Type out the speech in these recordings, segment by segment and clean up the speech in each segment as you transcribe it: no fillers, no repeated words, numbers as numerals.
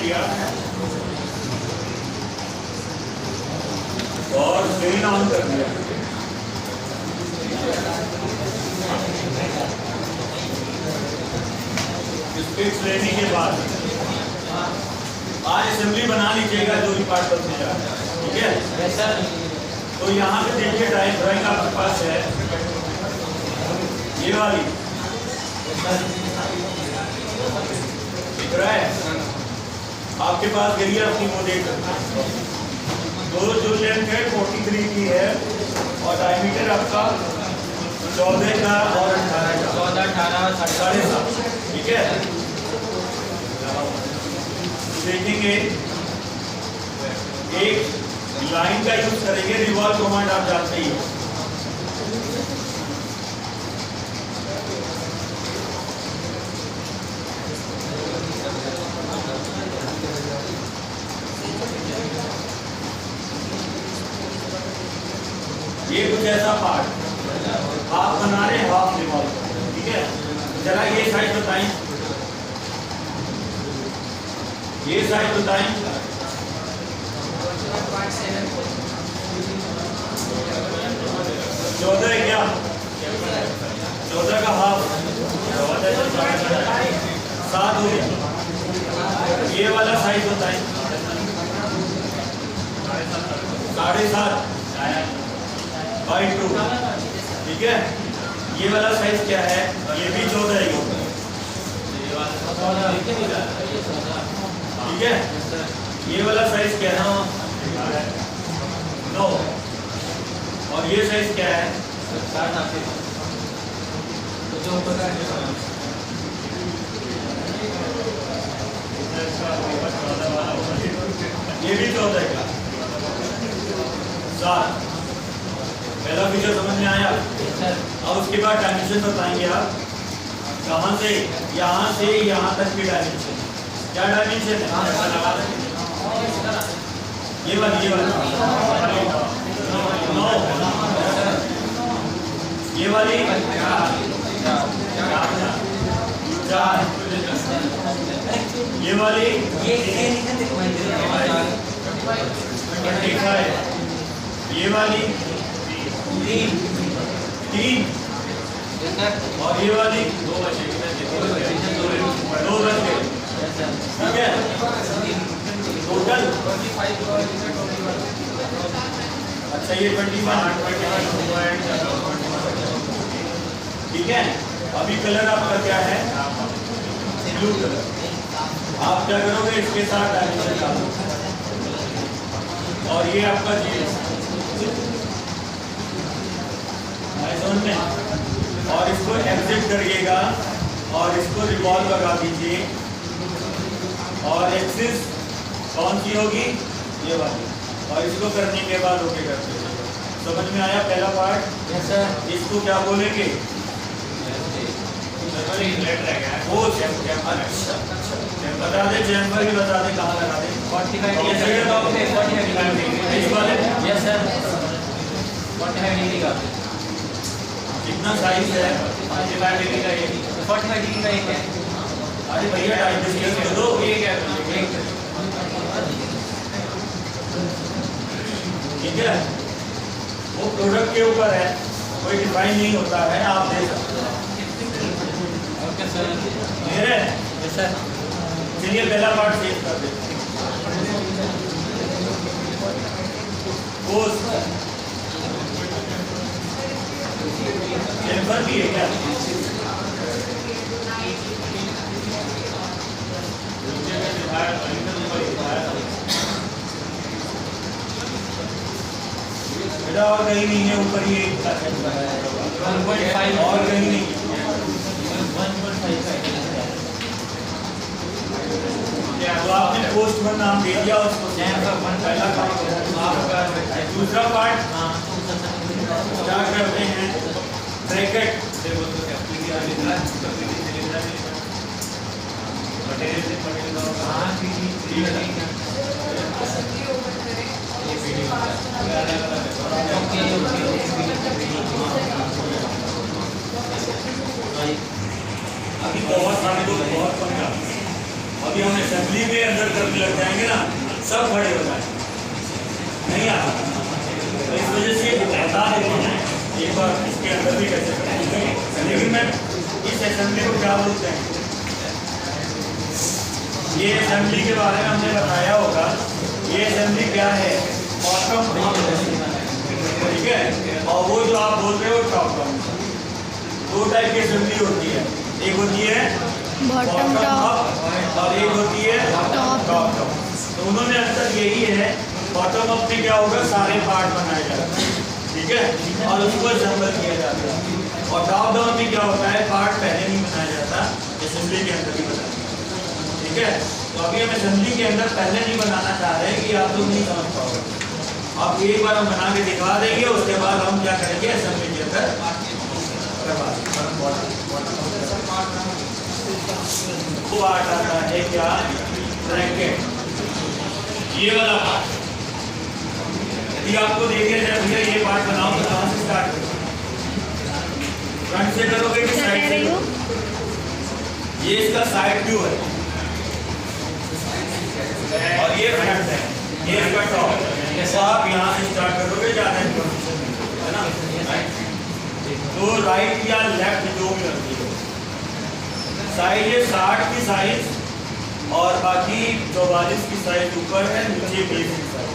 लिया और fan on कर दिया। स्पिक्स लेने के बाद आज असेंबली बना लीजिएगा जो भी पार्ट बनने जा रहा है, ठीक है? Yes sir. तो यहाँ पे देखिए ड्राइंग आपके पास है ये वाली, दिख रहा है आपके पास गई है अपनी मोडेट। तो जो लेंथ है 43 की है और डायमीटर आपका 14 का और 18 का, 14, 18, 7.5, ठीक है? देखेंगे एक लाइन का यूज करेंगे, रिवॉल्व कमांड आप जानते ही हो। ये कुछ ऐसा पार्ट आप बना रहे हाफ रिवॉल्व, ठीक है? जरा ये साइड बताएं, ये साइड बताएं। 14 है क्या? 14 का हाफ 7 हो गया। ये वाला साइज बताएं, 7.5/2, ठीक है? ये वाला साइज क्या है? ये भी 14 है, ठीक है? ये वाला साइज क्या है? 9। और ये साइज क्या है? ये भी 14 का 7। पहला फीचर समझ में आया? अब उसके बाद डायमेंशन बताएंगे आप, कहाँ से यहाँ तक की डायमेंशन। क्या डायमेंशन है? ये वाली 9, ये वाली 4, ये वाली 25, ये वाली 3 और ये वाली 2 बचे, ठीक है? टोटल अच्छा ये 21, ठीक है? अभी कलर आपका क्या है? Blue colour. आप क्या करोगे? इसके साथ डायमेंशन डालो और ये आपका जीएस में, और इसको एग्जिट करिएगा और इसको रिवॉल्व लगा दीजिए। और एक्सिस कौन सी होगी? ये वाली। और इसको करने के बाद ओके करते हैं। समझ में आया पहला पार्ट? Yes sir. इसको क्या बोलेंगे? वो बता दे, चैम्बर भी बता दे कहाँ लगा दे। 45 यस सर। 45 डिग्री का कितना साइज है? 45 डिग्री का ये 45 डिग्री का एक है। अरे भैया डायमेंशन दे दो। एक है, एक ठीक है? वो प्रोडक्ट के ऊपर है, कोई डिफाइन नहीं होता है, आप दे सकते हो। Okay sir. मेरे यस सर। चलिए पहला पार्ट सेव कर देते हैं। चैम्बर भी है क्या? बेटा और कहीं नहीं है, ऊपर ही 1.5 और कहीं नहीं। 1.5 तो आपने पोस्ट पर नाम दे दिया उसको, पहला काम। आपका दूसरा पार्ट क्या करते हैं? ब्रैकेट। अभी बहुत सारे लोग बहुत कम जाते हैं। अभी हमने असेंबली में अंदर करने लग जाएंगे ना, सब खड़े हो जाएंगे, नहीं आता। तो इस वजह से बता देते हैं एक बार इसके अंदर भी कैसे करते हैं। लेकिन मैं इस असेंबली को क्या बोलते हैं, ये असेंबली के बारे में हमने बताया होगा। ये असेंबली क्या है, बॉटम अप, ठीक है। और वो जो आप बोल रहे हो टॉप डाउन, दो टाइप की असेंबली होती है, एक होती है बॉटम अप और एक होती है टॉप डाउन। दोनों में अंतर यही है, बॉटम अप में क्या होगा, सारे पार्ट बनाए जाते हैं, ठीक है, और उसको असेंबल किया जाता है। और टॉप डाउन में क्या होता है, पार्ट पहले नहीं बनाया जाता, असेंबली के अंदर ही बनाया जाता है, ठीक है। तो अभी हम असेंबली के अंदर पहले नहीं बनाना चाह रहे कि आप लोग नहीं समझ पाओगे। अब एक बार हम बना के दिखा देंगे, उसके बाद हम क्या करेंगे, असेंबली के अंदर करवा वो पार्ट आता है क्या, ब्रैकेट, ये वाला पार्ट। यदि आपको देखे जाए भैया ये पार्ट बनाओ तो कहाँ से स्टार्ट करोगे, फ्रंट से करोगे कि साइड से? ये इसका साइड व्यू है और ये फ्रंट है, ये इसका टॉप है। तो आप यहाँ से स्टार्ट करोगे, ज़्यादा है ना, तो राइट या लेफ्ट जो भी होती है साइज, ये 60 की साइज और बाकी 44 की साइज ऊपर है, नीचे 20 की साइज।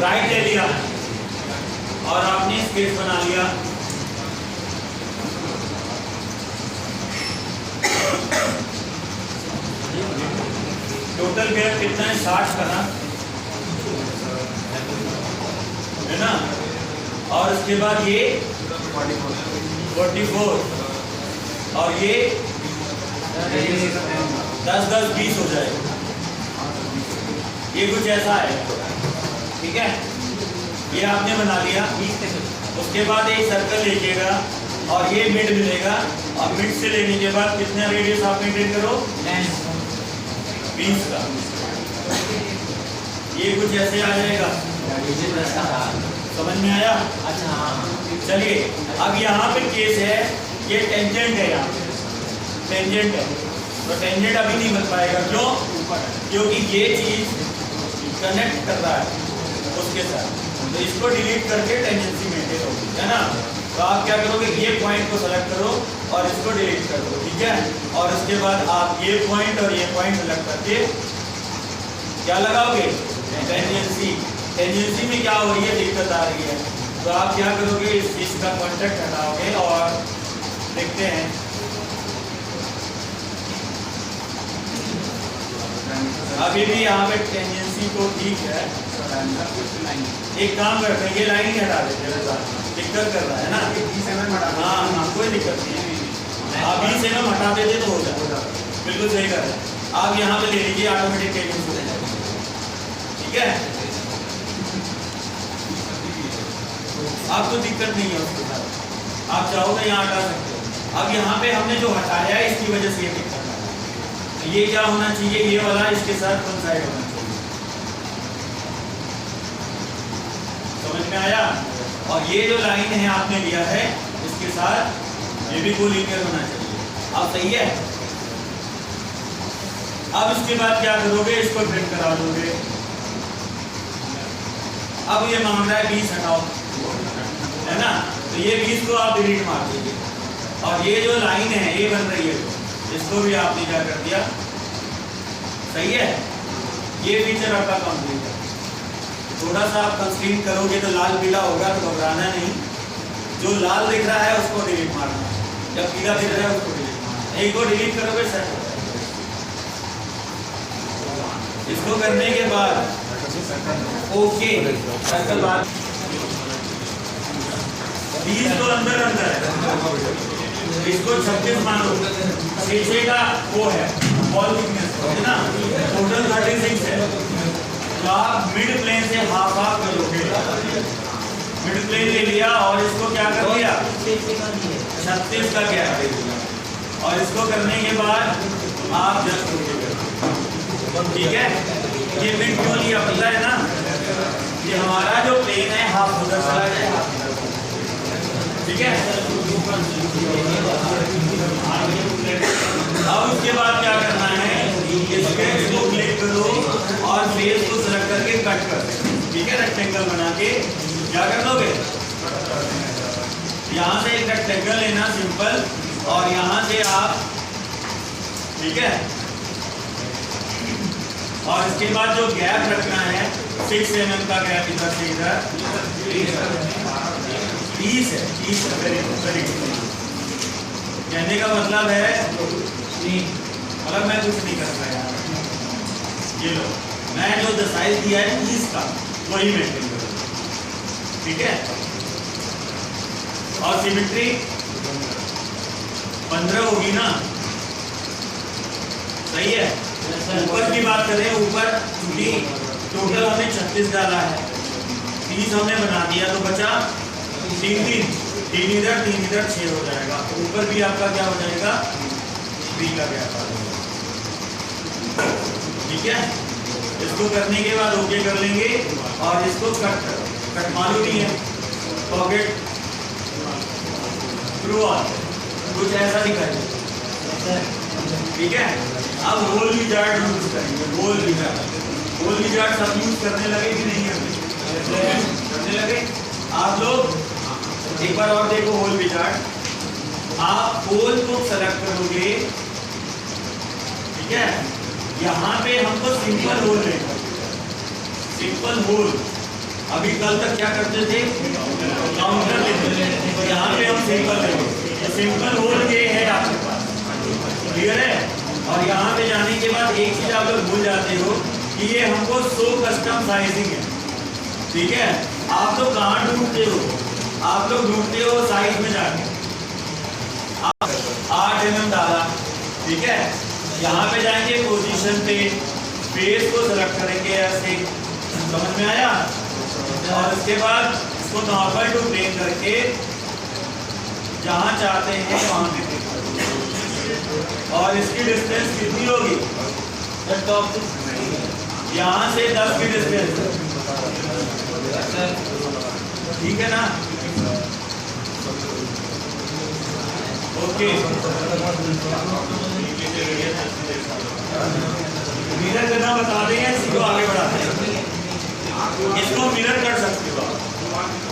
राइट ले लिया और आपने स्केच बना लिया, टोटल गैप कितना है, 60 का ना, है ना। और उसके बाद ये 44 और ये 10 10 20 हो जाएगा, ये कुछ ऐसा है, ठीक है। ये आपने बना लिया, उसके बाद एक सर्कल लीजिएगा और ये मिड मिलेगा, और मिड से लेने के बाद कितना रेडियस आप मेंटेन करो, 20 का। ये कुछ ऐसे आ जाएगा, समझ में आया? अच्छा चलिए, अब यहाँ पे केस है, ये टेंजेंट है, यहाँ टेंजेंट है, तो टेंजेंट अभी नहीं बन पाएगा, क्यों? क्योंकि ये चीज कनेक्ट कर रहा है उसके साथ, तो इसको डिलीट करके टेंजेंसी मेंटेन होगी, है ना। तो आप क्या करोगे, ये पॉइंट को सेलेक्ट करो और इसको डिलीट कर दो, ठीक है। और उसके बाद आप ये पॉइंट और ये पॉइंट सेलेक्ट करके क्या लगाओगे, टेंजेंसी। टेंजेंसी में क्या हो रही है, दिक्कत आ रही है, तो आप क्या करोगे, इस चीज का कॉन्टेक्ट हटाओगे और देखते हैं। अभी भी यहाँ पे टेंजेंसी तो ठीक है, एक काम करते हैं, ये लाइन ही हटा देते हैं, दिक्कत कर रहा है ना। हाँ कोई दिक्कत नहीं है, आप 20 mm हटा देते तो हो जाएगा, बिल्कुल सही कर रहे हैं। आप यहाँ पे ले लीजिए, ऑटोमेटिक टेंजेंसी हो जाएगा, ठीक है। आपको दिक्कत नहीं है उसके साथ, आप चाहो तो यहाँ हटा सकते हो। अब यहाँ पे हमने जो हटाया है इसकी वजह से ये दिक्कत है, तो ये क्या होना चाहिए, ये वाला इसके साथ कोइंसाइड होना चाहिए, समझ में आया। और ये जो लाइन है आपने लिया है, इसके साथ ये भी कोलिनियर होना चाहिए, अब सही है। अब इसके बाद क्या करोगे, इसको प्रिंट करा दोगे। अब ये मांग रहा है 20 हटाओ, है ना, तो ये 20 को आप डिलीट मार दीजिए। और ये जो लाइन है ये बन रही है, इसको भी आपने क्या कर दिया, सही है। ये फीचर आपका कंप्लीट है। थोड़ा सा आप कंस्ट्रेन करोगे तो लाल पीला होगा, तो घबराना नहीं, जो लाल दिख रहा है उसको डिलीट मारना, जब पीला दिख रहा है उसको डिलीट मारना, एक को डिलीट करोगे सेट हो जाएगा। इसको करने के बाद ओके सर्कल बात 20 तो अंदर अंदर है, इसको 36 मानो, शीशे का वो है वॉल थिकनेस, है ना, टोटल 36 है। तो आप मिड प्लेन से हाफ हाफ करोगे, मिड प्लेन ले लिया और इसको क्या कर दिया, 36 का गैप दे दिया, और इसको करने के बाद आप जस्ट ओके, ठीक है। ये मिड क्यों लिया पता है ना, कि हमारा जो प्लेन है हाफ उधर चला जाए, हाफ इधर। ठीक है, अब उसके बाद क्या करना है, स्केच को क्लिक करो और फेस को सेलेक्ट करके कट कर दो। ठीक है, रेक्टेंगल बना के क्या कर दोगे, यहाँ से एक रेक्टेंगल लेना सिंपल, और यहाँ से आप, ठीक है, और इसके बाद जो गैप रखना है 6 mm का गैप इधर से इधर 30 है। कहने का मतलब है मतलब मैं कुछ नहीं कर पाया, ये लो मैं जो साइज दिया है 30 का वही मेंटेन करो। ठीक है, और सिमेट्री 15 होगी ना, सही है। ऊपर की बात करें, ऊपर चूंकि टोटल हमने 36 डाला है, 30 हमने बना दिया तो बचा 3 इधर 6 हो जाएगा। ऊपर भी आपका क्या हो जाएगा, 3 का गैप आ जाएगा। ठीक है, इसको करने के बाद ओके कर लेंगे और इसको कट मालूम नहीं है, पॉकेट थ्रू ऑन कुछ ऐसा दिखाई। ठीक है, अब होल विजार्ड यूज करेंगे। होल विजार्ड सब यूज करने लगे कि नहीं करने लगे आप लोग? एक बार और देखो होल विजार्ड। आप होल को सेलेक्ट करोगे, ठीक है, यहाँ पे हमको सिंपल होल लेना, सिंपल होल। अभी कल तक क्या करते थे, काउंटर लेते थे, यहाँ पे हम सिंपल लेंगे। सिंपल होल ये है आपके पास, क्लियर है। और यहाँ पे जाने के बाद एक चीज आप लोग भूल जाते हो कि ये हमको शो कस्टम साइजिंग है। ठीक है, आप लोग कहाँ ढूंढते हो, आप लोग ढूंढते हो साइज में जाके 8 mm डाला। ठीक है, यहाँ पे जाएंगे पोजीशन पे, फेस को सेलेक्ट करेंगे ऐसे, समझ में आया। और उसके बाद इसको नॉर्मल टू प्लेन करके जहाँ चाहते हैं वहाँ पे, और इसकी डिस्टेंस कितनी होगी, यहाँ से 10 की डिस्टेंस। ठीक है ना, ओके। मिरर करना बता देंगे, इसको आगे बढ़ाते हैं। इसको मिरर कर सकते हो आप।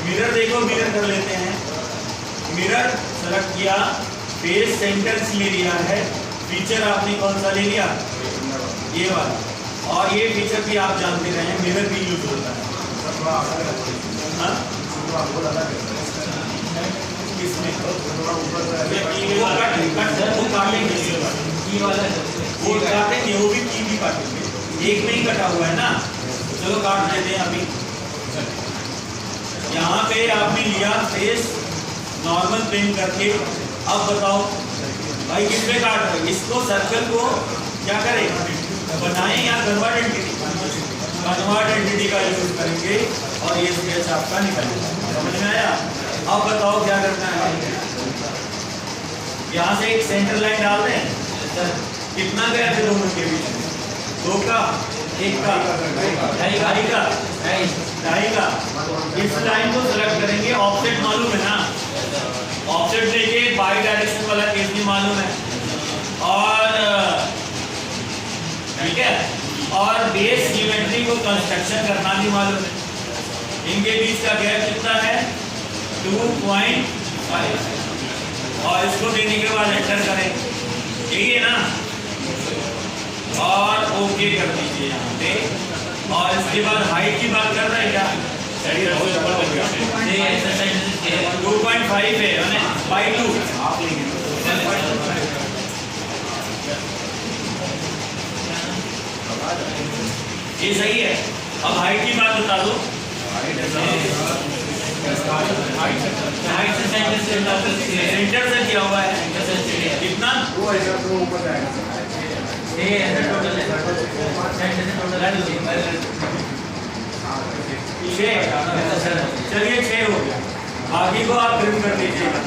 मिरर देखो, मिरर कर लेते हैं। मिरर सेलेक्ट किया, फेस सेंटर ले लिया है, फीचर आपने कौन सा ले लिया, ये वाला। और ये फीचर भी आप जानते रहे, मिरर भी यूज होता है। किसमें वो काटेंगे, वो भी की भी काटेंगे, एक में ही कटा हुआ है ना। चलो काट देते हैं अभी। यहाँ पे आपने लिया फेस नॉर्मल प्लेन करके। अब बताओ भाई किस पे काट रहे, इसको सर्कल को क्या करें, बनाएं या कन्वर्ट एंटिटी का यूज करेंगे और ये स्केच आपका निकलेगा। समझ में आया? अब बताओ क्या करना है। यहाँ से एक सेंटर लाइन डाल दें, कितना गया थे दोनों के बीच में, 2 का, 1 का, 2.5 का। इस लाइन को सेलेक्ट करेंगे, ऑफसेट मालूम है ना, ऑफसेट लेके बाई डायरेक्शन वाला केस भी मालूम है। और ठीक है, और बेस ज्योमेट्री को कंस्ट्रक्शन करना भी मालूम है। इनके बीच का गैप कितना है, 2.5। और इसको देने के बाद एंटर करें, यही है ना, और ओके कर दीजिए यहाँ पे। और इसके बाद हाइट की बात कर रहे हैं क्या, 2.5 है, बाई 2 आप लेंगे। ये सही है। अब हाइट की बात बता दो, सेंटर से किया हुआ है कितना, चलिए 6 हो गया, बाकी को आप ट्रिम कर दीजिएगा।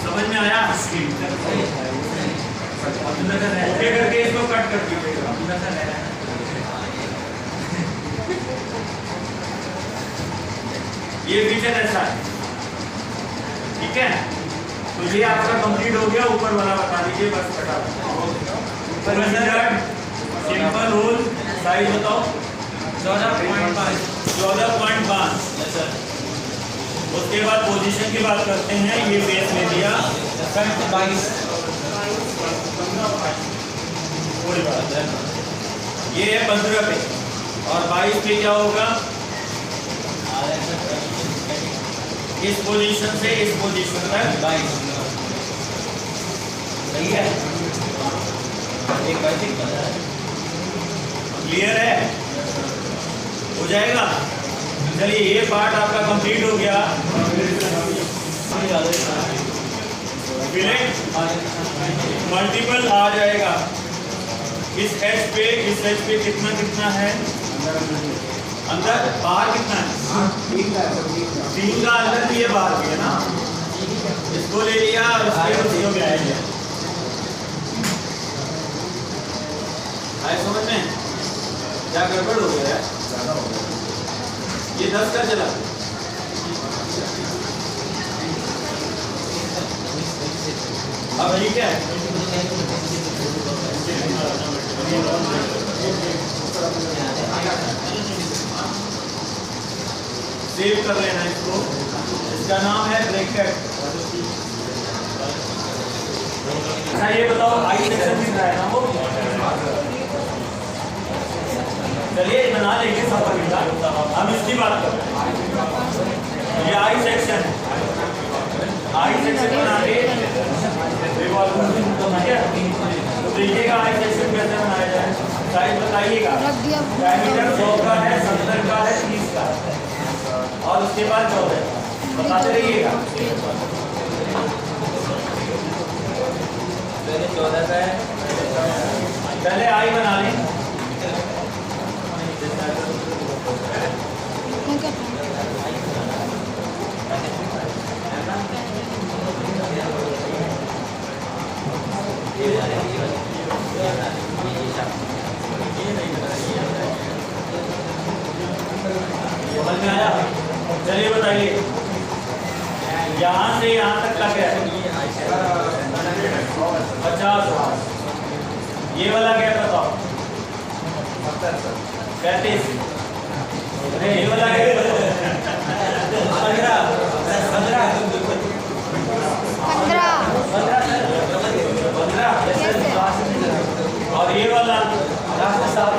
समझ में आया? ओके करके इसको कट ये फीचर ऐसा है, ठीक है। तो ये आपका कंप्लीट हो गया। ऊपर वाला बता दीजिए बस फटाफट। सिंपल होल साइज बताओ 14.5। 14.5। उसके बाद पोजीशन की बात करते हैं। ये बेस ले दिया 22। ये है 15 पे और 22 पे क्या होगा? इस पोजीशन से इस पोजीशन तक 22 सही है। एक बाइक क्लियर है? हो जाएगा। चलिए ये पार्ट आपका कंप्लीट हो गया। फिलेट मल्टीपल आ जाएगा। इस एच पे कितना कितना है अंदर, बाहर कितना है? 3 का अंदर भी है, बाहर भी है ना। इसको ले लिया और उसको भी आया गया। आए समझ में? क्या गड़बड़ हो गया है? ये 10 का चला। अब ठीक है। सेव कर लेना इसको। इसका नाम है ब्रैकेट। अच्छा ये बताओ आई सेक्शन दिख रहा है ना वो? चलिए बना लेंगे सब मिलकर। हम इसकी बात कर रहे हैं। ये आई सेक्शन है। आई सेक्शन बना के तो देखिएगा आई सेक्शन कैसे बनाया जाए। साइज बताइएगा। डायमीटर 100 का है, 70 का है, 30 का है और उसके बाद 14 बताते रहिएगा। पहले 14 का है। पहले आई बना लें। समझ में आया? चलिए बताइए यहाँ से यहाँ तक का क्या है? 50। ये वाला क्या बताओ? 35। ये वाला क्या बताओ? 15। और ये वाला 28 है सर।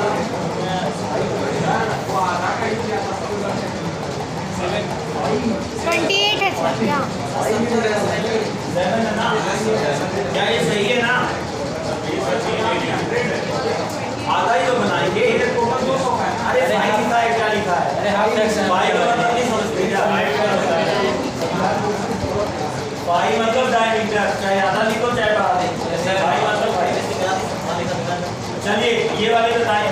क्या 7 है ना? क्या ये सही है ना? आधा ही तो बनाएंगे। अरे भाई लिखा है, क्या लिखा है? अरे हाफ सेक्शन भाई का मतलब नहीं समझते क्या? भाई मतलब डायमीटर, चाहे आधा लिखो चाहे बाहर। भाई मतलब भाई। चलिए ये वाले बताएं।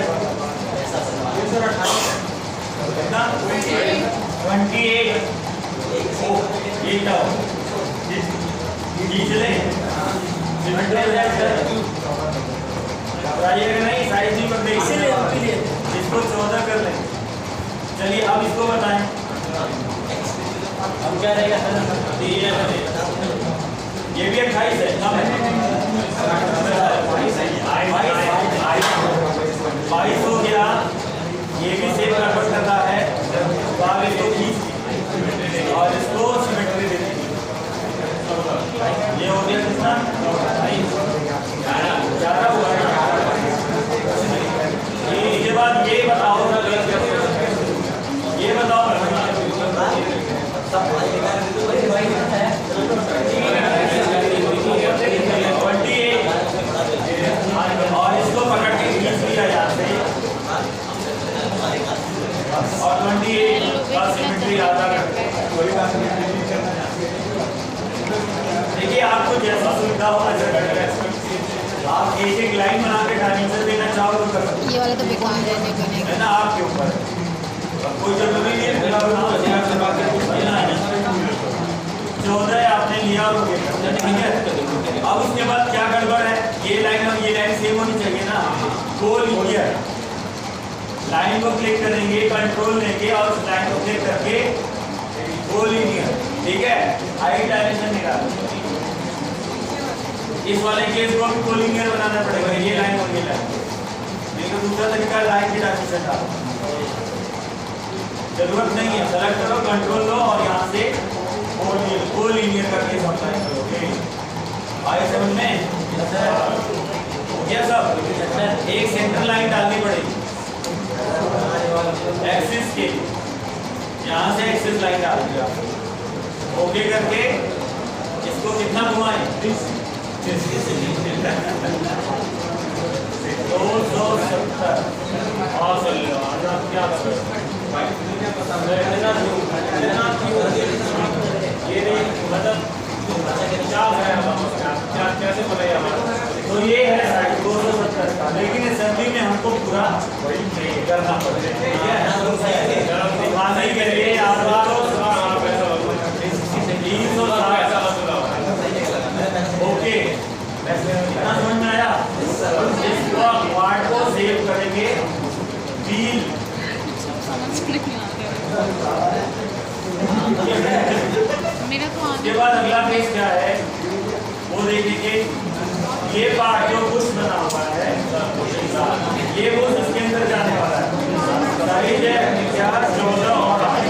कितना? 28। ये क्या हो? चले नहीं, साइज नहीं कर देंगे इसीलिए इसको 14 कर लें। चलिए अब इसको बताएं। अब क्या रहेगा? ये भी 28 है, कम है। 22 हो गया। ये भी सेम कन्वर्ट करता है। तो आप इसको खींच और इसको सिमेट्री दे देंगे। ये हो गया कितना? 11 हुआ ना। इसके बाद ये बताओ, ये बताओ और इसको पकड़ के खींच लिया यहाँ से और 28 का सिमेट्री आधा करते हैं। देखिए आपको जैसा सुविधा हो आप एक एक लाइन बना के डायमेंशन देना चाहो तो कर सकते ये वाला तो बेकार है ना, आपके ऊपर। कोई जरूरी नहीं है 14 आपने लिया और ठीक है। अब उसके बाद क्या गड़बड़ है? ये लाइन और ये लाइन सेम होनी चाहिए ना। गोल लिखिए, लाइन को क्लिक करेंगे, कंट्रोल लेके और उस लाइन को क्लिक करके कोलिनियर, ठीक है। हाइट डायमेंशन निकाल, इस वाले केस को भी कोलिनियर बनाना पड़ेगा, ये लाइन और ये लाइन। नहीं तो दूसरा तरीका लाइन की डायमेंशन डालो, जरूरत नहीं है। सेलेक्ट करो, कंट्रोल लो और यहाँ से कोलिनियर करके सप्लाई करोगे। आए समझ में? क्या सब? एक सेंटर लाइन डालनी पड़ेगी एक्सिस के, यहाँ से एक्सिस लाइन डाल दिया। ओके करके इसको कितना घुमाएं? 270 और क्या ये मतलब कैसे बोलेगा? तो ये है 270 का, लेकिन असेंबली में हमको पूरा करना पड़ेगा, ठीक है। दिखाने के लिए आप ओके, कितना समझ में आया? इसको पार्ट को सेव करेंगे व्हील, मेरा तो उसके बाद अगला पेज क्या है वो देखेंगे। ये पार्ट जो कुछ बना हुआ है, ये वो इसके अंदर जाने वाला है। साइज है 14 और 8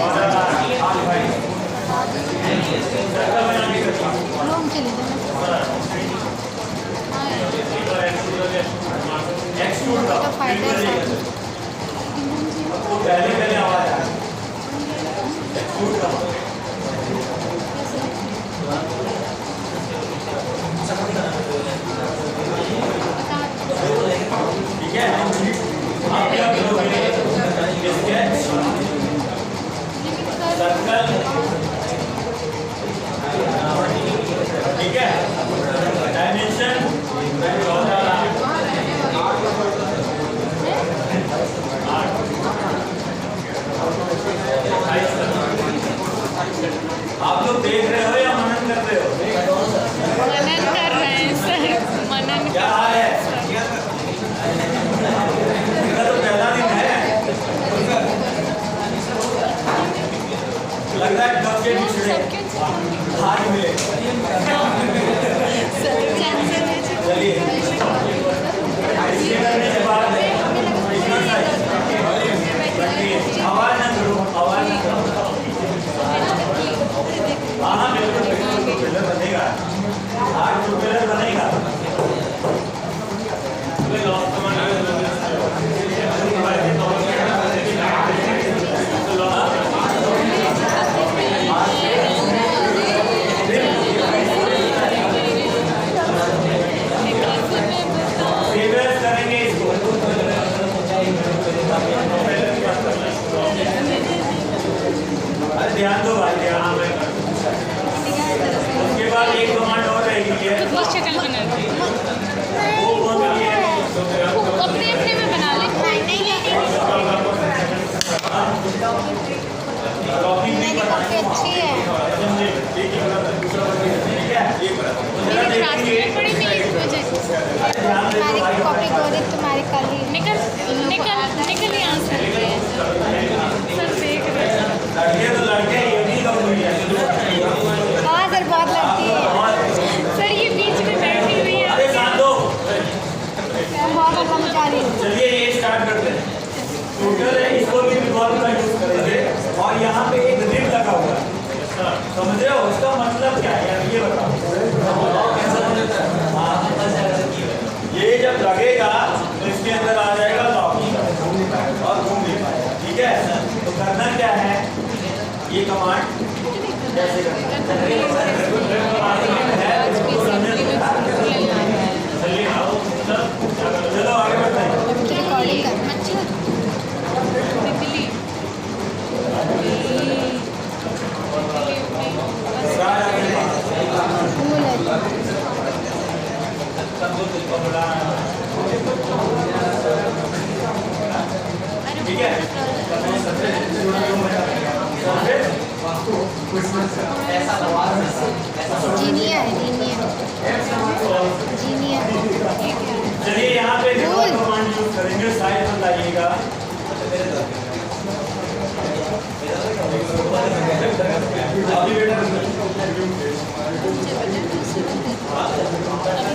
बनाने का लोग चले एक्सट्रूड का तो फायदा है। आपको पहले आवाज आए एक्सट्रूड का ठीक है। आप क्या करोगे? स्केच सर्कल, ठीक है। डायमेंशन 14 आप लोग देख रहे हो या मनन कर रहे हो? मनन कर रहे हैं सर, मनन। क्या हाल है? इसका तो पहला दिन है, लग रहा है कब के पिछड़े आज मिले। चलिए इसके करने के बाद इतना साइज आवाज ना करो, आवाज ना करो। हाँ बिल्कुल पिलर बनेगा, आज जो पिलर बनेगा करेंगे इसको। अरे ध्यान दो भाई, ध्यान। उसके बाद एक कमांड और रहेगी है, बहुत शक्ल बना ली। वो कौन सी है? अपने अपने में बना ले। मेरी कॉपी अच्छी है। ठीक है, बड़ी मिली मुझे। तुम्हारी कॉपी गोरी, तुम्हारी काली। निकल निकल निकल यहाँ से। सर देख रहे हैं। लड़के तो लड़के ये भी कमजोरी है। हाँ सर, बहुत लगती है सर, ये बीच में बैठी हुई है। अरे साथ दो। बहुत अच्छा मचा रही है। चलिए ये स्टार्ट करते हैं। टोटल है, इसको भी रिवॉल्व का यूज करेंगे और यहाँ पे एक रिब लगा हुआ है, समझ रहे हो? इसका मतलब क्या है यार, ये बताओ। ये जब लगेगा तो इसके अंदर आ जाएगा लॉक और घूम देगा, ठीक है। तो करना क्या है, ये कमांड कैसे करना है? चलो आगे बढ़ते हैं। रिकॉर्डिंग कर मच्छर ठीक है। जीनियर जीनियर चलिए यहाँ पे कमांड यूज करेंगे, साइज बताइएगा। अभी बेटा अभी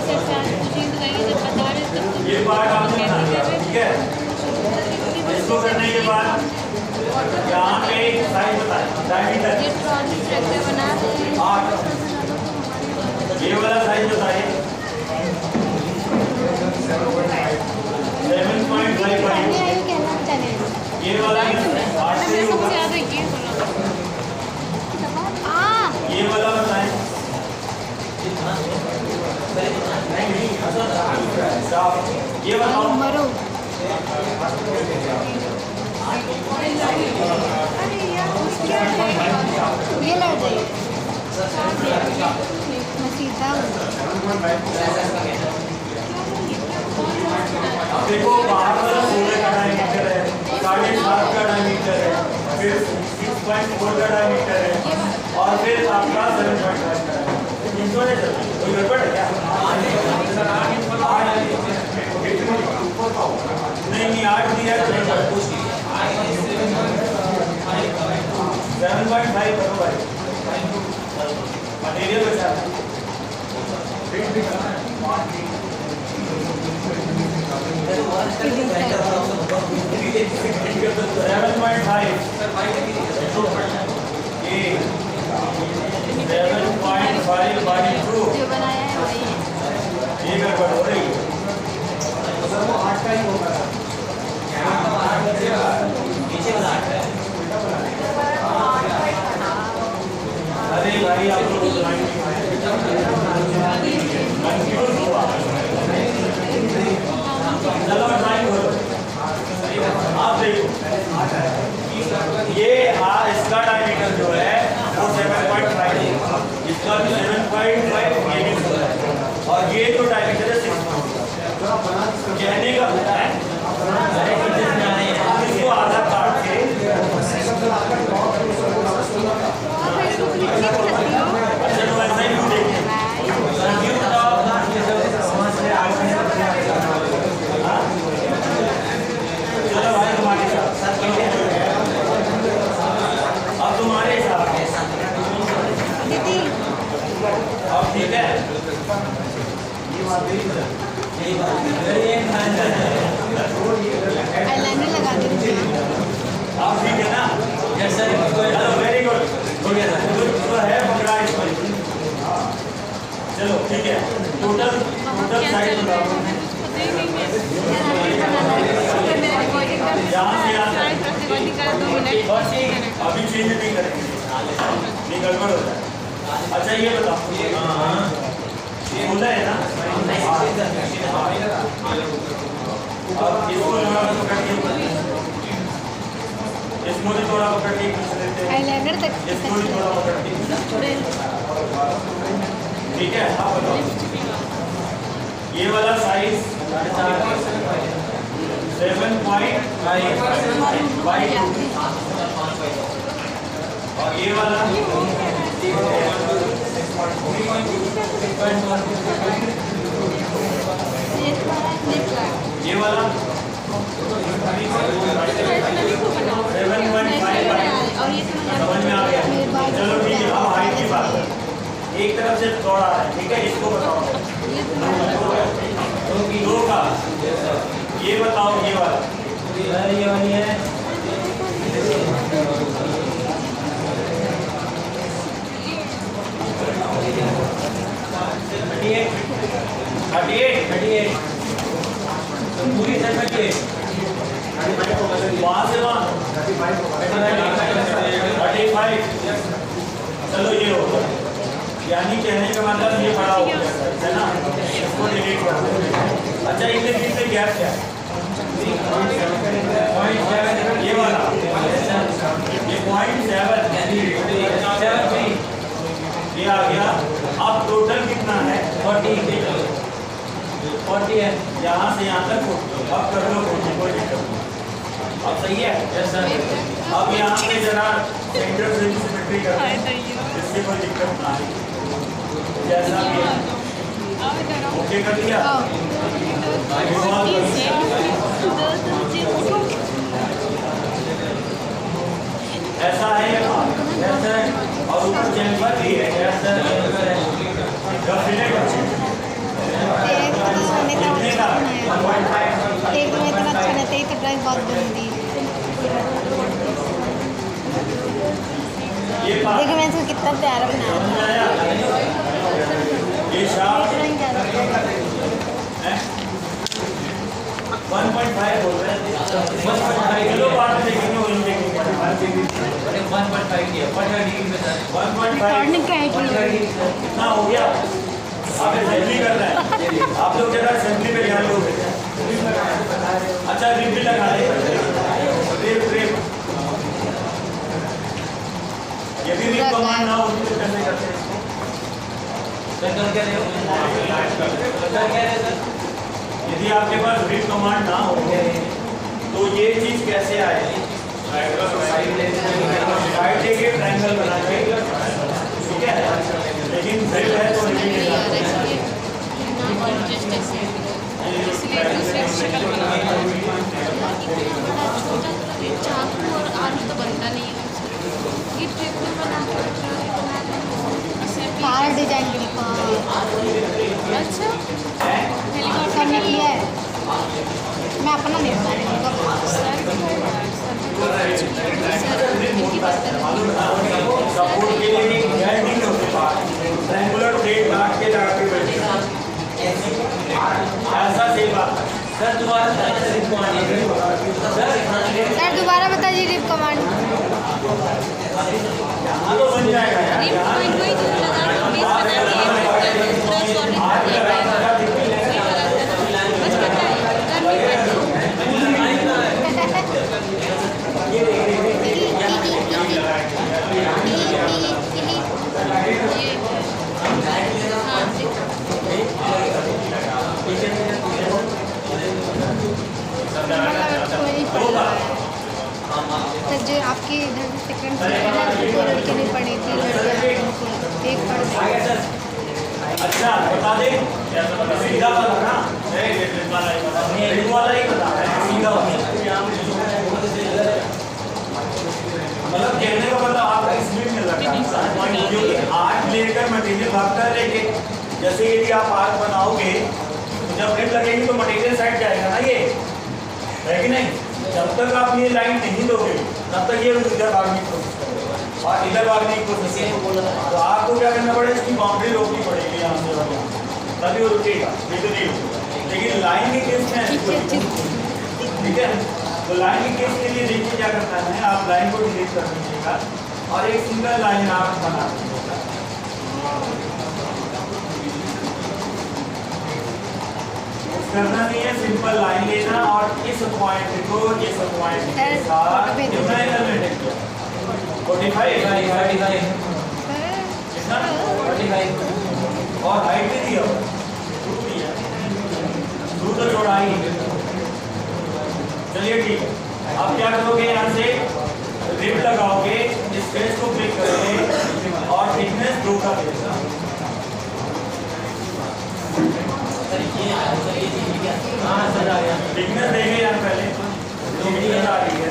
जैसे आज मुझे लगाइए जब बता रहे तब तो ये पार्ट आपने बना दिया, ठीक है। इसको करने के बाद यहाँ पे साइज बताएं, डायमीटर ये ट्रॉली ट्रैक्टर बना रहे हैं 8, ये वाला साइज बताइए 7.55, कहना चलेगा ये वाला 8 से ही होगा, ज़्यादा ये ये वाला बताएं 7, ये बताओ मरो ये लड़ जाइए मैं सीधा हूँ अब देखो बाहर वाला 16 का डायमीटर है, 7.5 का डायमीटर है, फिर 6.4 का डायमीटर है और फिर आपका 7.5 का है। इनको नहीं चलता, कोई गड़बड़ है क्या? नहीं 8 दिया है तो 7.5 करो भाई, मटेरियल बचा है। 7.5 बाई 2 जो बनाया है वही है ये गड़बड़ हो रही है। अरे भाई आप लोग चलो ड्राइंग करो। आप देखो ये इसका डायमीटर जो है वो 7.5 है, इसका भी 7.5 और ये जो डायमीटर है 6 कहने का होता है इसको आधा काट के चलो ऐसा ही देखिए चलो भाई तुम्हारे साथ अब तुम्हारे साथ दीदी अब ठीक है आईलाइनर लगा दीजिए आप ठीक है ना? यस सर, चलो वेरी गुड, तो है पकड़ा इसको। चलो ठीक है, टोटल साइज बताओ यहाँ से यहाँ तक। अभी चेंज नहीं करेंगे, ये गड़बड़ होता है। अच्छा ये बताओ 16 है ना? अब इसको थोड़ा पकड़ के इसको भी थोड़ा पकड़ के खींच लेते हैं, आईलाइनर तक इसको भी थोड़ा पकड़ के, ठीक है। हाँ बताओ ये वाला साइज 7.5 और ये वाला ये वाला 7.5 समझ में आ गया? चलो ठीक है, अब हाइट की बात है। एक तरफ से चौड़ा है, ठीक है, इसको बताओ 2 का, ये बताओ ये वाला ये वाली है 38 पूरी 38 वहाँ से वहाँ 35। चलो ये होगा, यानी कहने का मतलब ये खड़ा हो गया है ना, इसको डिलीट कर दो। अच्छा इनके बीच में गैप क्या है? ये वाला ये 0.7 ये आ गया। अब टोटल कितना है? 40 है, यहाँ से यहाँ तक 40। अब कर लो 40, कोई दिक्कत नहीं। अब सही है? Yes sir. अब यहाँ पे जरा सेंटर से सिमेट्री कर दो, इससे कोई दिक्कत ना आए, जैसा भी है। ओके कर दिया? ऐसा है और ऊपर दी है जब सिलेक्ट एक तो मैंने तो अच्छा बनाया, एक तो इतना अच्छा नहीं था, एक तो ड्राइंग बहुत गंदी। ये पार्ट देखो मैं इसको कितना प्यारा बनाया समझ में आया ये शार्प ड्राइंग ज़्यादा है 1.5 बोल रहे हैं 1.5 किलो बात देखेंगे वो देखेंगे 1.5 किया 1.5 डिग्री में था 1.5 रिकॉर्डिंग का है कितना हो गया आप असेंबली करना है आप लोग जरा असेंबली पे ध्यान दो अच्छा रिप भी लगा दे रिप यदि रिप कमांड ना हो तो कैसे करते हैं सर कर क्या रहे हो सर क्या रहे सर यदि आपके पास रिप कमांड ना हो तो ये चीज कैसे आएगी साइड लेके ट्रायंगल बना के ठीक है लेकिन रिप है तो रिप के साथ चाकू और आलू तो बनता नहीं है ये ट्रिप में बना सारा डिजाइन बिल्कुल अच्छा सबने किया है, मैं अपना नहीं बता रही सपोर्ट के लिए एक गाइड नहीं होते ट्रायंगुलर प्लेट काट के लगा के बैठे ऐसा सेम बात सर दोबारा सर दोबारा बताइए रिप कमांड। यहाँ तो बन जाएगा यार रिप पॉइंट वही तो लगा के बेस बना के पूरा सॉलिड बस पता है गर्मी ये हाँ तो जो आपके इधर सेकंड दो लड़के नहीं पढ़े थे लड़कियाँ एक पढ़ गई। अच्छा बता दे सीधा वाला ना रिप वाला ही बता है सीधा वाला मतलब कहने का मतलब आपका इसमें मिल रहा है क्योंकि आर्ट लेकर मटेरियल भागता है लेके जैसे यदि आप आर्ट बनाओगे तो जब रिप लगेगी तो मटेरियल साइड जाएगा ना ये है कि नहीं जब तक आप ये लाइन नहीं दोगे तब तक ये इधर भागने की कोशिश करेगा और इधर भागने की कोशिश करेगा तो आपको क्या करना पड़ेगा इसकी बाउंड्री रोकनी पड़ेगी यहाँ से और यहाँ तभी वो रुकेगा नहीं तो नहीं रुकेगा लेकिन लाइन के केस में ठीक है तो लाइन के केस के लिए देखिए क्या करना है आप लाइन को डिलीट कर दीजिएगा और एक सिंगल लाइन आप बना दीजिएगा करना नहीं है सिंपल लाइन लेना और इस पॉइंट को इस पॉइंट के साथ कितना एलिमेंट है 45 और हाइट भी दिया थ्रू तो चौड़ाई चलिए ठीक है अब क्या करोगे यहाँ से रिप लगाओगे इस फेस को क्लिक करोगे और थिकनेस 2 का देगा थिकनेस देंगे यार पहले थिकनेस आ रही है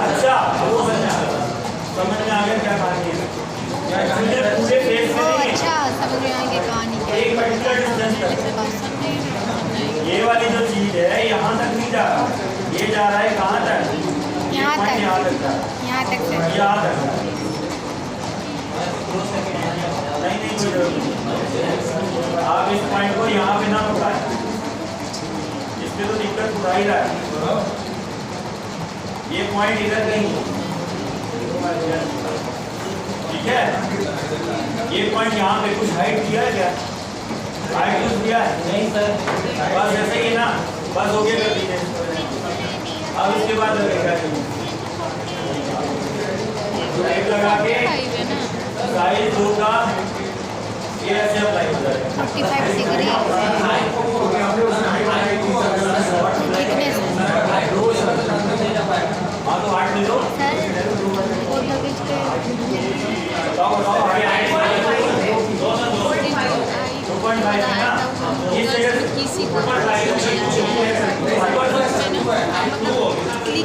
अच्छा वो समझ में आ गया क्या कहानी है पूरे फेस में नहीं अच्छा समझ में आएंगे कहानी क्या एक पर्टिकुलर डिस्टेंस तक ये वाली जो चीज है यहाँ तक नहीं जा रहा ये जा रहा है कहाँ तक यहाँ तक यहाँ तक यहाँ तक से यहाँ तक नहीं नहीं कोई जरूरत नहीं आप इस पॉइंट को यहाँ पे ना उठाएं इस पे तो दिक्कत उठा ही रहा है ये पॉइंट इधर नहीं ठीक है ये पॉइंट यहाँ पे कुछ हाइट दिया है क्या हाइट कुछ दिया है नहीं सर बस ऐसे ही ना बस हो गया कर दीजिए अब इसके बाद लगेगा लाइट लगा के साइज 2 का ये ऐसे अप्लाई हो जाएगा 45 डिग्री थिकनेस हाँ तो 8 ले लो सर वो लगेज पे बताओ बताओ 2.5 है ना ये जगह से किसी को ऊपर लाइन हाइट देखो कितनी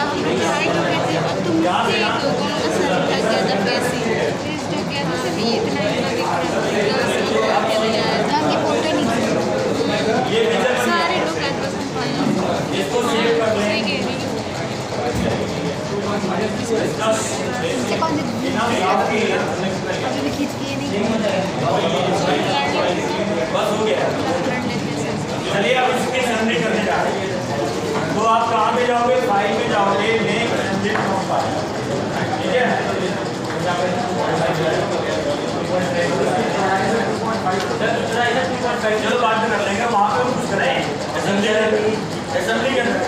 एक्चुअली हाइट हो गई थी और तुम थे लोगों का सर लग गया था वैसे फेस ढक गया था सिर्फ ये इतना इतना दिख रहा था रंग की फोटो नहीं ये पिक्चर सारे लोग एडवर्स पाए इसको सेव कर लें इससे कौन सी आपकी अभी भी खींच के नहीं बस हो गया। चलिए अब इसके असेंबली करने जा रहे हैं। तो आप कहाँ पे जाओगे? फाइल में जाओगे, मेक असेंबली फ्रॉम फाइल, ठीक है। चलो बात कर लेंगे, वहाँ पे हम कुछ करें असेंबली असेंबली के अंदर।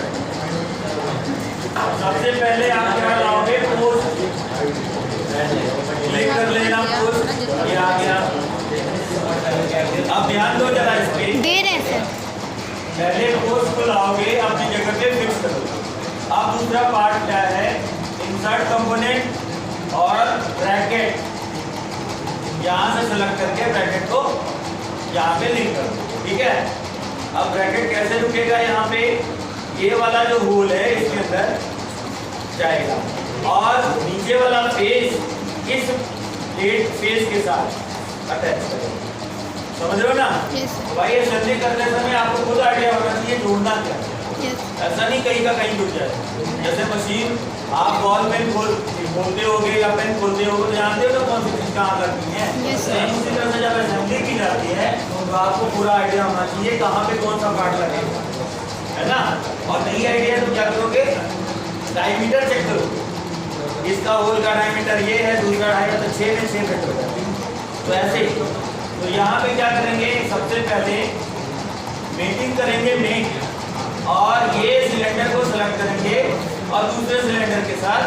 सबसे पहले आप क्या लाओगे? पोस्ट क्लिक कर लेना, पोस्ट ये आ गया। अब ध्यान दो जरा इस पे, दे रहे हैं सर। पहले पोस्ट को लाओगे, अपनी जगह पे फिक्स करो। अब दूसरा पार्ट क्या है? इंसर्ट कंपोनेंट और ब्रैकेट, यहाँ से सेलेक्ट करके ब्रैकेट को यहाँ पे लिंक करो, ठीक है। अब ब्रैकेट कैसे रुकेगा? यहाँ पे ये वाला जो होल है इसके अंदर जाएगा और नीचे वाला फेस इस फेस के साथ अटैच करेगा। समझ रहे हो ना? यस भाई असेंबली करते समय आपको खुद आइडिया होना चाहिए जोड़ना क्या है। यस ऐसा नहीं कहीं का कहीं जुड़ जाए। जैसे मशीन आप बॉल पेन खोलते होगे या पेन खोलते होगे तो जानते हो ना कौन सी चीज कहाँ करनी है। Yes, sir. इसी तरह से जब असेंबली की जाती है तो आपको पूरा आइडिया होना चाहिए कहाँ पे कौन सा पार्ट लगेगा, है ना। और नहीं आइडिया तो क्या करोगे? डायमीटर चेक करो, इसका होल का डायमीटर ये है, दूसरा डायमीटर तो 6 में 6 फिट हो जाए। तो ऐसे ही तो यहाँ पे क्या करेंगे? सबसे पहले मेटिंग करेंगे, मेट, और ये सिलेंडर को सेलेक्ट करेंगे और दूसरे सिलेंडर के साथ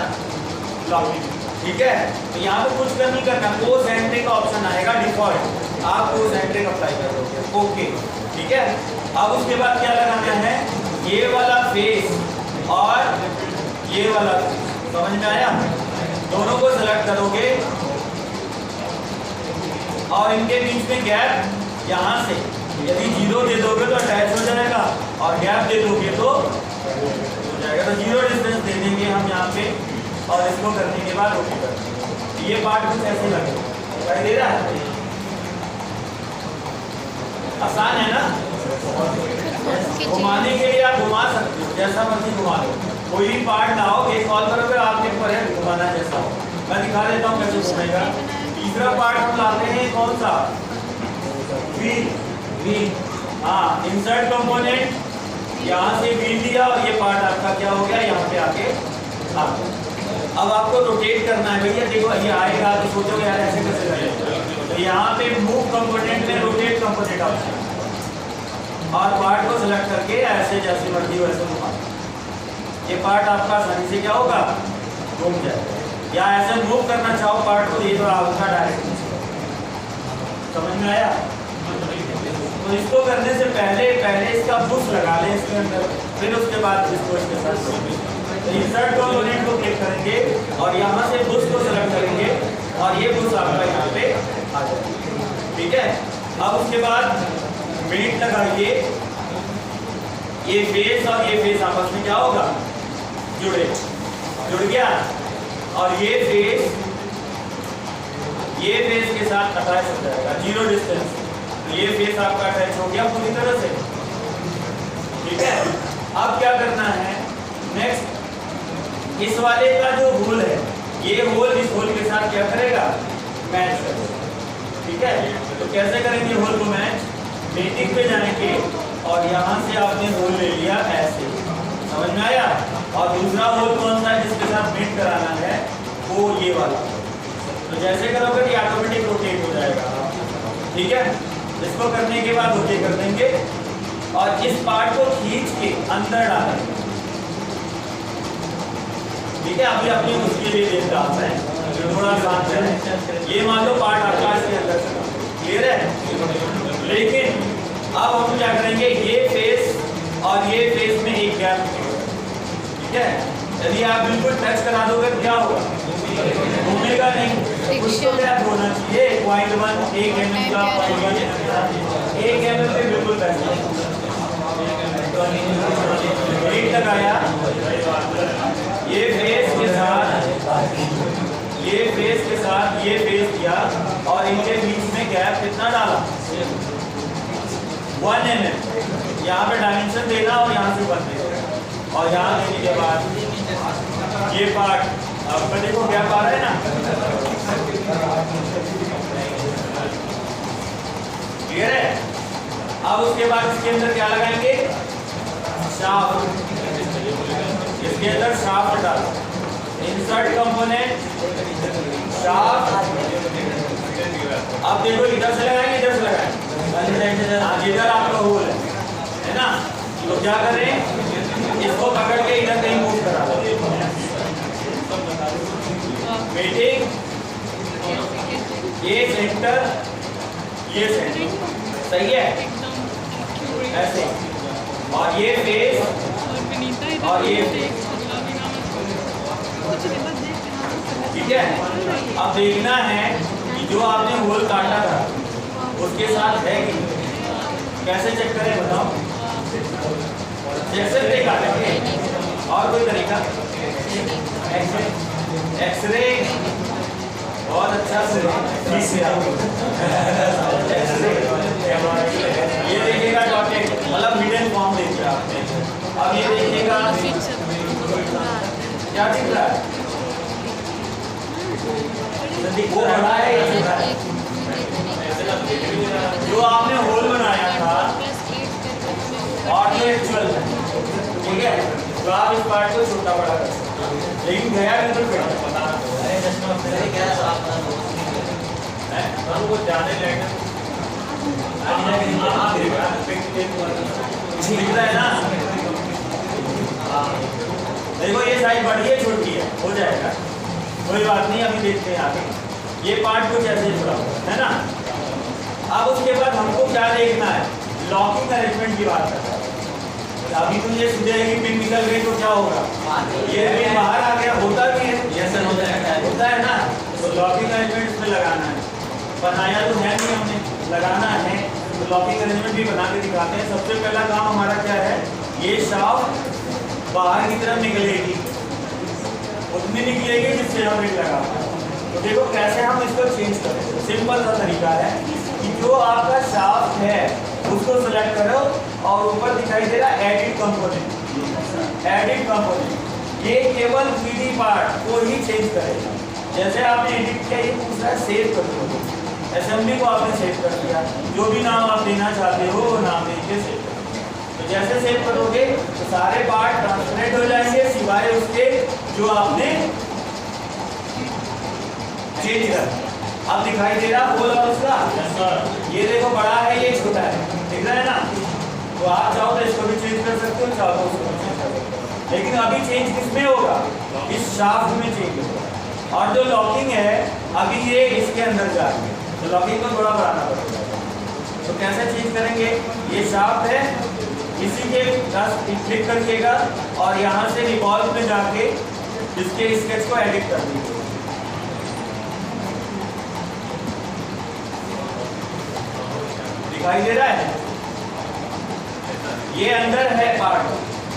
लॉकिंग, ठीक है। तो यहाँ पे कुछ कर नहीं करना, को सेंट्रिक का ऑप्शन आएगा डिफॉल्ट, आप को सेंट्रिक अप्लाई कर दोगे, ओके, ठीक है। अब उसके बाद क्या लगाना है? ये वाला फेस और ये वाला फेस, समझ में आया? दोनों को सेलेक्ट करोगे और इनके बीच में गैप यहाँ से यदि 0 दे दोगे तो अटैच हो जाएगा और गैप दे दोगे तो हो जाएगा। तो 0 डिस्टेंस दे देंगे हम यहाँ पे और इसको करने के बाद ओके कर देंगे। ये पार्ट कुछ ऐसे लगेगा, दिखाई दे रहा है? आसान है ना? घुमाने के लिए आप घुमा सकते हो, जैसा मर्जी घुमा लो। कोई भी पार्ट लाओ, एक कॉल करोगे आपके ऊपर है घुमाना जैसा हो। मैं दिखा देता हूँ कैसे घूमेगा। तीसरा पार्ट हम लाते हैं कौन सा? व्हील। हाँ, इंसर्ट कंपोनेंट, यहाँ से व्हील दिया और ये पार्ट आपका क्या हो गया? यहाँ पे आके आ गया। अब आपको रोटेट करना है भैया। देखो ये आएगा तो सोचोगे यार ऐसे कैसे करेंगे? तो यहाँ पे मूव कंपोनेंट में रोटेट कंपोनेंट ऑप्शन और पार्ट को सिलेक्ट करके ऐसे जैसे मर्जी वैसे घुमा। ये पार्ट आपका आसानी से क्या होगा? घूम जाएगा। या ऐसे मूव करना चाहो पार्ट को, ये तो आपका डायरेक्ट। समझ में आया? तो इसको करने से पहले इसका बुश लगा लें इसके अंदर, फिर उसके बाद इसको इसके साथ इंसर्ट कंपोनेंट को क्लिक करेंगे और यहाँ से बुश को सेलेक्ट करेंगे और ये बुश आपका यहाँ पे आ जाएगा, ठीक है। अब उसके बाद मेट लगाइए, ये फेस और ये फेस आपस में क्या होगा? जुड़ गया और ये फेस के साथ अटैच हो जाएगा, 0 डिस्टेंस। ये फेस आपका अटैच हो गया पूरी तरह से, ठीक है। अब क्या करना है? नेक्स्ट, इस वाले का जो होल है, ये होल इस होल के साथ क्या करेगा? मैच करेगा, ठीक है। तो कैसे करेंगे होल को मैच? मेटिंग पे जाएंगे और यहाँ से आपने होल ले लिया ऐसे, समझ में आया? और दूसरा होल कौन सा है जिसके साथ मेट कराना है? वो ये वाला। तो जैसे करोगे कि ऑटोमेटिक रोटेट हो जाएगा, ठीक है। इसको करने के बाद ओके कर देंगे और इस पार्ट को खींच के अंदर डालेंगे, ठीक है। अभी अपनी उसके लिए देख रहा हूं मैं, थोड़ा शांत है। ये मान लो पार्ट आपका इसके अंदर चला, क्लियर है? लेकिन अब हम क्या करेंगे? ये फेस और ये फेस में एक गैप, ठीक है। यदि आप बिल्कुल टच करा दोगे तो क्या होगा? घूमेगा नहीं। कुछ तो गैप होना चाहिए। 0.1 1 mm का 1 mm पे बिल्कुल बैठा। वेट लगाया, ये फेस के साथ ये फेस किया और इनके बीच में गैप कितना डाला 1 mm। यहाँ पे डायमेंशन देना और यहाँ से 1 देना और यहाँ देने के बाद ये पार्ट अब देखो गैप आ रहा है ना, क्लियर है। अब उसके बाद इसके अंदर क्या लगाएंगे, शाफ्ट। इसके अंदर शाफ्ट डालो, इंसर्ट कंपोनेंट शाफ्ट। अब देखो इधर से लगाएंगे इधर से लगाएंगे, इधर आपका होल है ना, तो क्या करें, इसको पकड़ के इधर कहीं मूव करा दो। मीटिंग ये सेंटर ये सेंटर सही है ऐसे, और ये फेस और ये ठीक है। अब देखना है कि जो आपने होल काटा था उसके साथ है कि कैसे चेक करें बताओ, चेक से काटेंगे और कोई तरीका, एक्सरे बहुत अच्छा से ये देखिएगा डॉटेड मतलब हिडन फॉर्म दे दिया आपने। अब ये देखिएगा क्या दिख रहा है, वो बड़ा है या छोटा है, जो आपने होल बनाया था और जो एक्चुअल है, ठीक है, तो आप इस पार्ट को छोटा बड़ा कर सकते हैं, लेकिन गया बिल्कुल फिट पता जाने दिख रहा है ना। देखो ये साइज बड़ी है छोटी है, हो जाएगा कोई बात नहीं, अभी देखते हैं आगे। ये पार्ट कुछ ऐसे जुड़ा है ना। अब उसके बाद हमको क्या देखना है, लॉकिंग अरेंजमेंट की बात करता है। अभी तुम ये सुझाएगी पिन निकल गई तो क्या होगा, ये पिन बाहर आ गया, होता भी है, होता है ना। तो लॉकिंग अरेंजमेंट इसमें लगाना है, बनाया तो है नहीं हमने, लगाना है तो लॉकिंग अरेंजमेंट भी बना के दिखाते हैं। सबसे पहला काम हमारा क्या है, ये शाफ्ट बाहर की तरफ निकलेगी, उतनी निकलेगी जिससे हम रिंग लगा पाए। तो देखो कैसे हम इसको चेंज करें, सिंपल सा तरीका है कि जो आपका शाफ्ट है उसको सेलेक्ट करो और ऊपर दिखाई दे रहा एडिट कंपोनेंट, एडिट कंपोनेंट ये केवल 3D पार्ट को ही चेंज करेगा। जैसे आपने एडिट किया, ये पूछ रहा है सेव कर दो, असेंबली को आपने सेव कर दिया, जो भी नाम आप देना चाहते हो वो नाम देके सेव कर दो। तो जैसे सेव करोगे तो सारे पार्ट ट्रांसलेट हो जाएंगे सिवाय उसके जो आपने चेंज कर। अब दिखाई दे रहा होल और उसका, ये देखो बड़ा है ये छोटा है, दिख रहा है ना। तो आप चाहो तो इसको भी चेंज कर सकते हो, चाहो तो उसको भी चेंज कर सकते हो, लेकिन अभी चेंज किसमें होगा, इस शाफ्ट में चेंज होगा। और जो लॉकिंग है अभी ये इसके अंदर जा रही है, तो लॉकिंग को थोड़ा बढ़ाना पड़ेगा। तो कैसे चेंज करेंगे, ये शाफ्ट है, इसी के क्लिक करिएगा और यहाँ से रिवॉल्व में जाके इसके स्केच को एडिट कर दीजिए। दिखाई दे रहा है, ये अंदर है पार्ट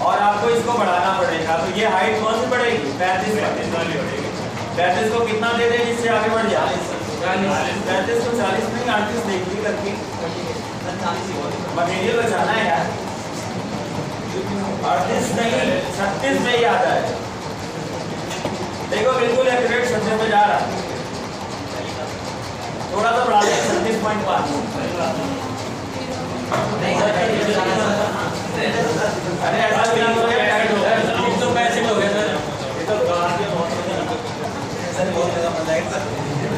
और आपको इसको बढ़ाना पड़ेगा। तो ये हाइट कौन सी बढ़ेगी, 35 को कितना दे दे जिससे आगे बढ़ जाए, 35 को 40 नहीं 38 देखिए करके, मटेरियल बचाना है यार, 38 नहीं 36 में ही आता है। देखो बिल्कुल एक्यूरेट 36 में जा रहा है, थोड़ा सा बढ़ा दें 36.5। अरे ऐसा भी ना हो गया, टाइट हो गया, 365 हो गया सर, ये तो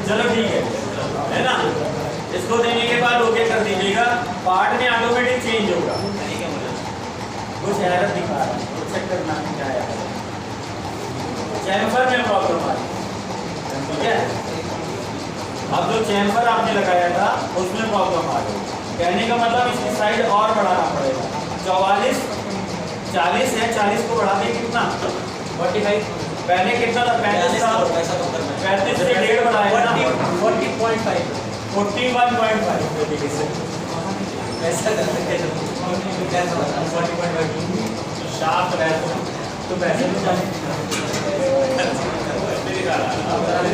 चलो ठीक है ना। इसको देने के बाद ओके कर दीजिएगा, पार्ट में ऑटोमेटिक चेंज होगा। कुछ एरर दिखा रहा है, चेक करना है क्या है, चैम्फर में प्रॉब्लम आ रही है, ठीक है। अब जो चैम्फर आपने लगाया था उसमें प्रॉब्लम आ रही है, कहने का मतलब इसकी साइड और बढ़ाना पड़ेगा। 44 40 है, 40 को बढ़ा दें कितना 45, पहले कितना था 35 था, 35 से 1.5 बढ़ाएगा ना, 41.5 ऐसा करते हैं शार्प रहता तो पैसे तो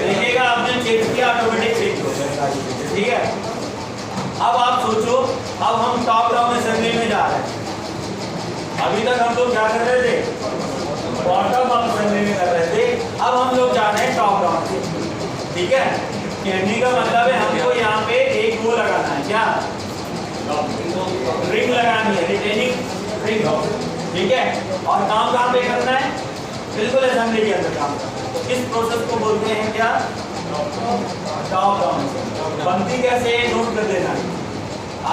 देखिएगा आपने चेक किया ऑटोमेटिक चेक हो जाएगा ठीक है। अब आप सोचो अब हम टॉप डाउन असेंबली में जा रहे हैं। अभी तक हम लोग क्या कर रहे थे बॉटम अप असेंबली में कर रहे थे अब हम लोग जा रहे हैं टॉप डाउन ठीक है। कहने का मतलब है हमको यहाँ पे एक वो लगाना है क्या रिंग लगानी है रिटेनिंग रिंग ठीक है। और काम कहाँ पे करना है बिल्कुल असेंबली के अंदर काम करना है। तो इस प्रोसेस को बोलते हैं क्या टॉप डाउन। बनती कैसे है नोट कर देना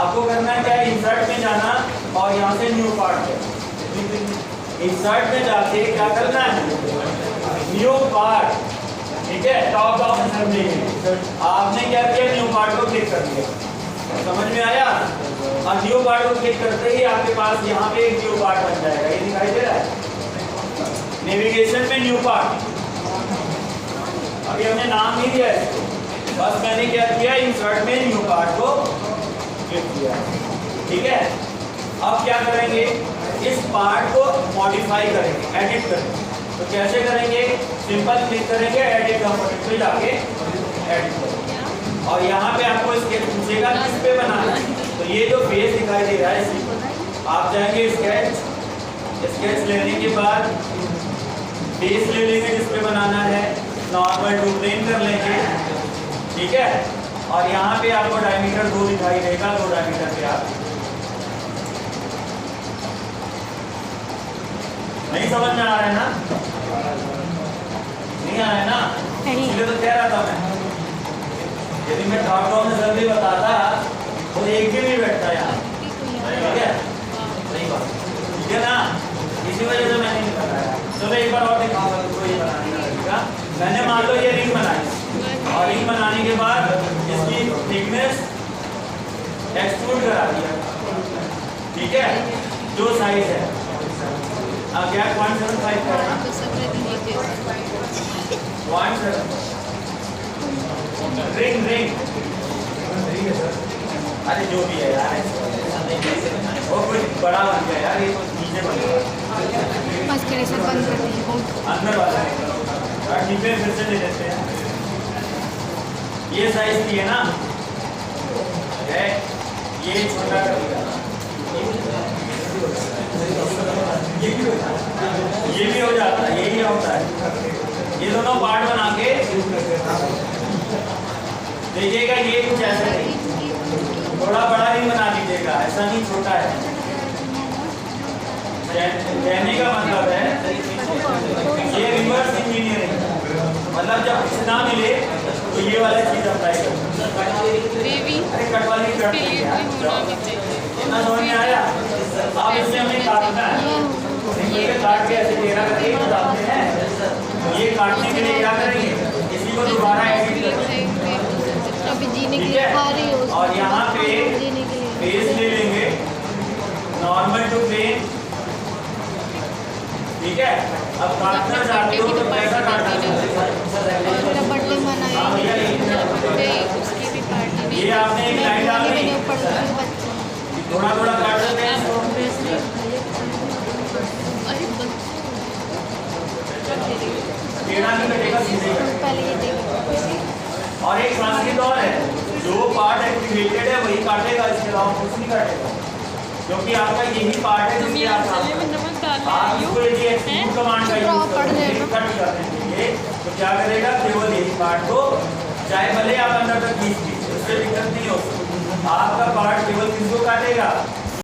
आपको करना है क्या इंसर्ट में जाना और यहाँ से न्यू पार्ट है इंसर्ट में जाके क्या करना है न्यू पार्ट ठीक है। टॉप डाउन असेंबली में आपने क्या किया न्यू पार्ट को क्लिक कर दिया समझ में आया। और न्यू पार्ट को क्लिक करते ही आपके पास यहाँ पे एक न्यू पार्ट बन जाएगा ये दिखाई दे रहा है नेविगेशन में न्यू पार्ट। अभी हमने नाम नहीं दिया है बस मैंने क्या किया इंसर्ट में न्यू पार्ट को क्लिक किया ठीक है। अब क्या करेंगे इस पार्ट को मॉडिफाई करेंगे एडिट करेंगे। तो कैसे करेंगे सिंपल क्लिक करेंगे एडिट कंपोनेंट पे जाके एडिट करेंगे और यहाँ पे आपको स्केच पूछेगा किस पे बनाना है। तो ये जो फेस दिखाई दे रहा है इसी आप जाएंगे स्केच लेने के बाद फेस ले लेंगे जिस पे बनाना है नॉर्मल टू प्लेन कर लेंगे ठीक है। और यहाँ पे आपको डायमीटर 2 दिखाई देगा 2 डायमीटर पे आप नहीं समझ में आ रहा है ना नहीं आ रहा है ना इसलिए तो कह रहा था मैं यदि मैं टॉप डाउन में जल्दी बताता तो एक भी नहीं बैठता यहाँ ठीक है सही बात ठीक है ना इसी वजह से मैंने नहीं बताया। चलो एक बार और दिखाऊंगा तो ये बनाने का तरीका। मैंने मान लो ये रिंग बनाई और रिंग बनाने के बाद इसकी थिकनेस एक्सट्रूड करा दिया ठीक है जो साइज है क्या 0.75 करना 0.7 रिंग अरे जो भी है यार वो कुछ बड़ा बन गया यार ये तो नीचे बन गया बस के लिए सर बंद कर दीजिए अंदर वाला ठीक है फिर से ले लेते हैं ये साइज की है ना है ये छोटा कर दिया ये भी हो जाता है यही होता है। ये दोनों पार्ट बना के देखिएगा ये कुछ ऐसा नहीं थोड़ा बड़ा नहीं बना दीजिएगा ऐसा नहीं छोटा है। कहने का मतलब है ये रिवर्स इंजीनियरिंग मतलब जब कुछ ना मिले तो ये वाला चीज अप्लाई करो। अरे कट वाली कट इतना समझ में आया। अब इसमें हमें काटना है काट के ऐसे टेढ़ा करके बताते हैं। ये काटने के लिए क्या करेंगे इसी को दोबारा एडिट करेंगे अभी जीने के लिए खा रही हो और यहाँ पे जीने के लिए फेस ले लेंगे नॉर्मल टू प्लेन ठीक है। अब काटना चाहते हो तो कैसा काटना मेरा बर्थडे मनाया उसकी भी पार्टी ये आपने एक लाइन डाल दी ऊपर थोड़ा थोड़ा काट देते हैं टेढ़ा नहीं कटेगा सीधे पहले ये देखो और एक ट्रांसलेट और है जो पार्ट एक्टिवेटेड है वही काटेगा इसके अलावा कुछ नहीं काटेगा क्योंकि आपका यही पार्ट है जिसके आप इसको यदि एक्सक्लूड कमांड का यूज करेंगे कट करने के लिए तो क्या करेगा केवल यही पार्ट को चाहे भले आप अंदर तक खींच लीजिए उससे दिक्कत नहीं हो सकती। आपका पार्ट केवल किसको काटेगा